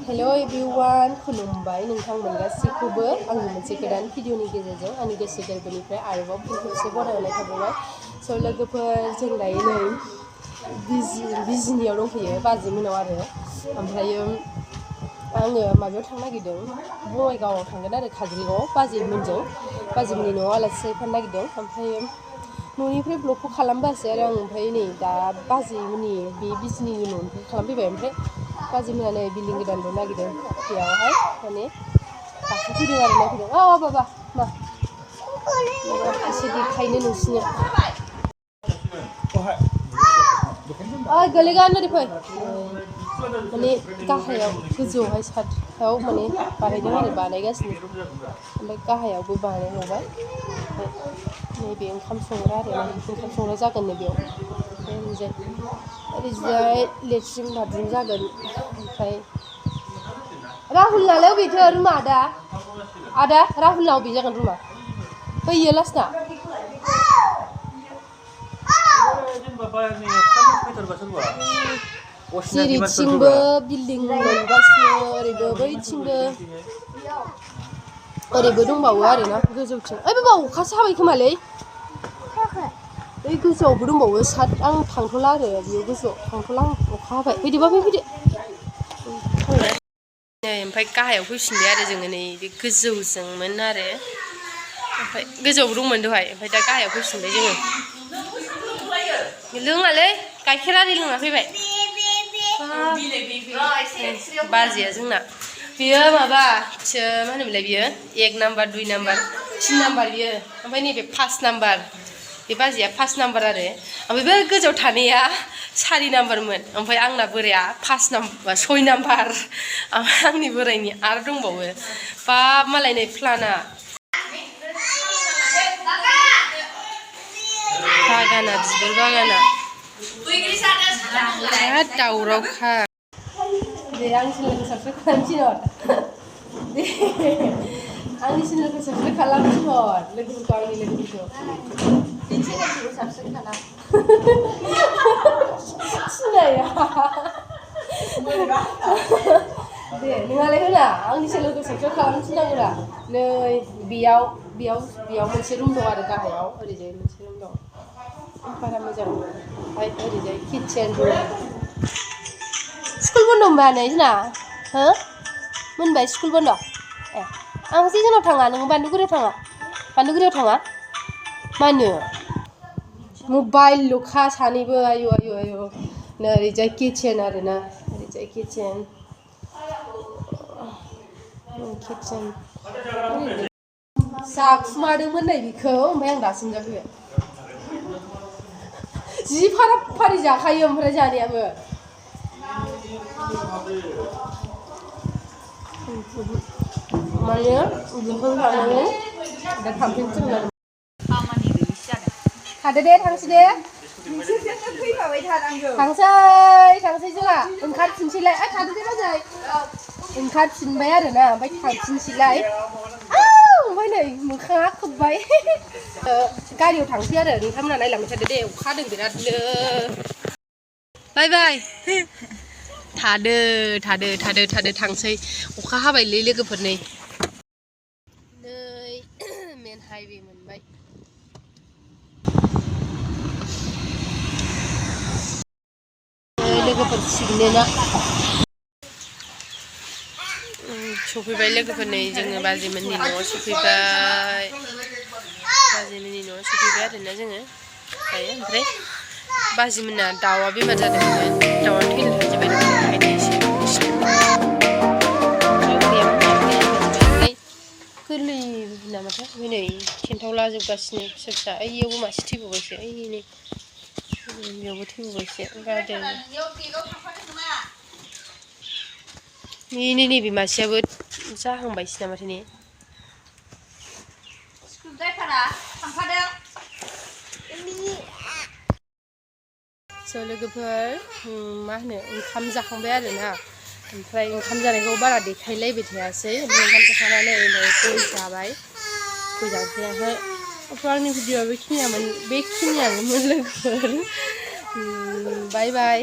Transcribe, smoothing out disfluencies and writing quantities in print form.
Hello everyone, खुलुमबाय नोंथांमोन गासैखौबो आंनि मोनसे गोदान भिडिअनि गेजेरजों आंनि गोसो गोरबोनिफ्राय आरोबाव फिन खेबसे बरायनाय थाबाय। स' लोगोफोर जों दायो नै बिजिनियाव दंफैयो बाजैमोनाव आरो ओमफ्रायो आङो माबायाव थांनो नागिरदों बङाइगावआव थांगोन आरो काजलगावआव बाजैमोननि न'आव आलासि जाहैफानो नागिरदों। ओमफ्रायो न'निफ्राय ब्लगखौ खालामबासै आरो आं ओमफ्राय नै दा बाजैमोननि बे बिजिनिनि न'निफ्राय खालामफैबाय। ओमफ्राय बाजैमोना नै बिल्डिं गोदान लुनो नागिरदों बेयावहाय माने गाखोफैदों आरो नायफैदों। बाबा मा एसे देखायनो नोंसिनो गोलैगोन ओरै फै माने गाहायाव गोजौआवहाय सायाव माने बानायदों आरो बानायगासिनो ओमफ्राय गाहायावबो बानायबावबाय। नैबे ओंखाम संग्रा आरो ओंखाम संग्रा जागोन नै बेयाव ओरैजाय लेट्रिन बाथरुम जागोन। ओमफ्राय राहुलनालाय अबेथो रुमा आदा राहुलना अबे जागोन रुमा बैयो लासना जेरैथिंबो बिल्डिं मोनगासिनो ओरैबो बैथिंबो ओरैबो दंबावो आरोना गोजौथिं बाबा अखासो हाबाय खोमालै बै गोजौआवबो दंबावो आं थांथ'ला आरो बेयाव गोजौआव थांथ'ला आं अखा हाबाय फैदो नै ओमफ्राय गाहायाव फैफिनबाय आरो जोङो नै बे गोजौजोंमोन आरो ओमफ्राय गोजौआवबो दंमोन दहाय ओमफ्राय दा गाहायाव फैफिनबाय जोङो। लोङालै गाइखेर आरि लोंना फैबाय बाजैया जोंना बियो माबा मा होनोमोनलाय बियो 1 नाम्बार 2 नाम्बार 3 नाम्बार बियो ओमफ्राय नैबे 5 नाम्बार बे बाजैया 5 नाम्बार आरो ओमफ्राय बे गोजौआव थानाया 4 नाम्बारमोन ओमफ्राय आंना बोराया 6 नाम्बार ओमफ्राय आंनि बोरायनि आरो दंबावो बाब मालाय नै प्लाना बागाना बिबार बागाना बिराद दावरावखा दे आंनि चेनेलखौ साबसक्राइब खालामथिनहर आंनि चेनेलखौ साबसक्राइब खालामथिनहर लोगोफोरखौ आंनि लोगोफोरखौ बे चेनेलखौ साबसक्राइब खालाम सिनाया दे नोंहालाय होना आंनि चेनेलखौ साबसक्राइब खालामथिननांगौरा नै बेयाव मोनसे रुम दं आरो गाहायाव ओरैजाय मोनसे रुम दं बारा मोजां ओमफ्राय ओरैजाय किटचेन रुम स्कुल बन्द' मोनबाय नै जोंना हो मोनबाय स्कुल बन्द' ए आं जेजोंनाव थाङा नोङो बान्दुगुरियाव थाङा मानो मबाइलल'खा सानैबो आयु नै ओरैजाय किटचेन आरोना ओरैजाय किटचेन जाखुमादोंमोन नै बेखौ ओमफ्राय आं दासो मोनजाफैबाय जि फारि जाखायो ओमफ्राय जानायाबो माने बिफां थानानै दा थांफिन सोलोंनांगौ थादो दे थांसै दे थांसै जोंहा ओंखारफिनसैलाय थादो दे बाजै ओंखारफिनबाय आरोना ओमफ्राय थांफिनसैलाय ओमफ्राय नै मोखाङा खोब्बाय गारियाव थांसै आरो नोंथांमोना नायलांबाय थादो दे अखा हादों बिरादनो बाय बाय थादो थांसै अखा हाबायलै लोगोफोर नै मेन हाइवे मोनबाय लोगोफोर सिगनेना सफैबाय लोगोफोर नै जोङो बाजैमोननि न'आव सफैबाय आरोना जोङो दायो ओमफ्राय बाजैमोनना दाउआ बेमार जादोंमोन दाउआ थैना थांजोब्बाय ओंखायनो एसे गोरलै नामाथाय ओमफ्राय नै खिन्थावलाजोबगासिनो फिसा फिसा ओइयावबो मासे थैबावबायसो ओइ बेयावबो थैबावबायसो गारदों नैबे मासेयाबो जाहांबायसो नामाथाय ने स' लोगोफोर मा होनो ओंखाम जाखांबाय आरोना ओमफ्राय ओंखाम जानायखौ बारा देखायलायबाय थायासै ओमफ्राय ओंखाम जाखांनानै गय जाबाय गय जाखांनानै ओमफ्राय आंनि भिडिअआ बेखिनियानोमोन लोगोफोर बाय बाय।